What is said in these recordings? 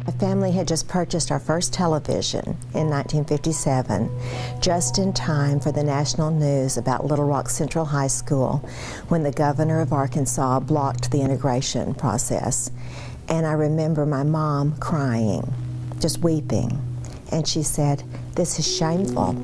My family had just purchased our first television in 1957, just in time for the national news about Little Rock Central High School when the governor of Arkansas blocked the integration process. And I remember my mom crying, just weeping, and she said, "This is shameful.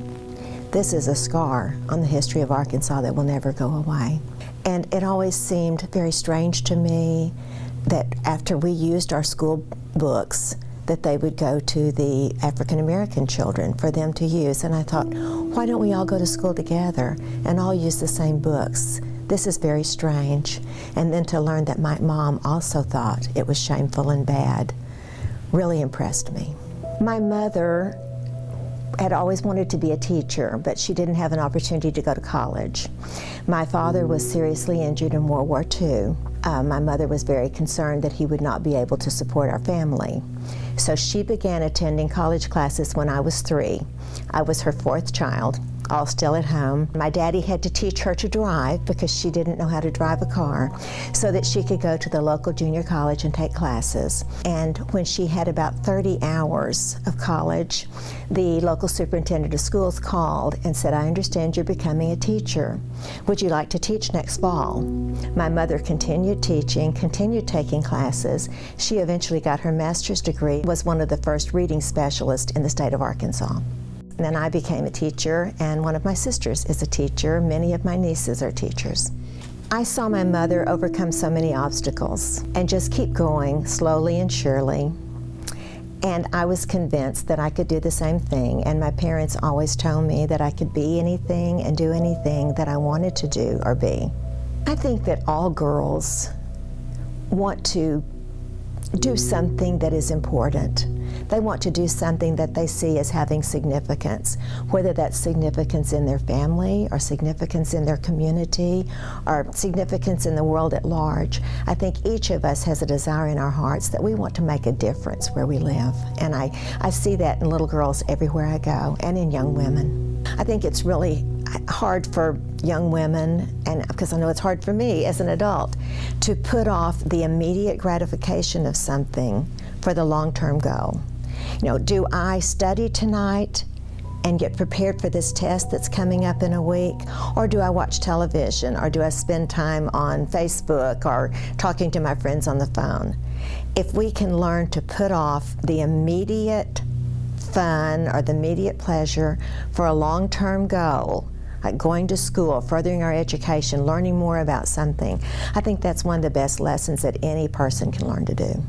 This is a scar on the history of Arkansas that will never go away." And it always seemed very strange to me that after we used our school books, that they would go to the African American children for them to use. And I thought, why don't we all go to school together and all use the same books? This is very strange. And then to learn that my mom also thought it was shameful and bad really impressed me. My mother had always wanted to be a teacher, but she didn't have an opportunity to go to college. My father was seriously injured in World War II. My mother was very concerned that he would not be able to support our family. So she began attending college classes when I was 3. I was her 4th child, all still at home. My daddy had to teach her to drive because she didn't know how to drive a car, so that she could go to the local junior college and take classes. And when she had about 30 hours of college, the local superintendent of schools called and said, "I understand you're becoming a teacher. Would you like to teach next fall?" My mother continued teaching, continued taking classes. She eventually got her master's degree, was one of the first reading specialists in the state of Arkansas. Then I became a teacher, and one of my sisters is a teacher. Many of my nieces are teachers. I saw my mother overcome so many obstacles and just keep going slowly and surely. And I was convinced that I could do the same thing, and my parents always told me that I could be anything and do anything that I wanted to do or be. I think that all girls want to do something that is important. They want to do something that they see as having significance, whether that's significance in their family or significance in their community or significance in the world at large. I think each of us has a desire in our hearts that we want to make a difference where we live. And I see that in little girls everywhere I go and in young women. I think it's really hard for young women, and because I know it's hard for me as an adult, to put off the immediate gratification of something for the long-term goal. You know, do I study tonight and get prepared for this test that's coming up in a week? Or do I watch television? Or do I spend time on Facebook or talking to my friends on the phone? If we can learn to put off the immediate fun or the immediate pleasure for a long-term goal, like going to school, furthering our education, learning more about something, I think that's one of the best lessons that any person can learn to do.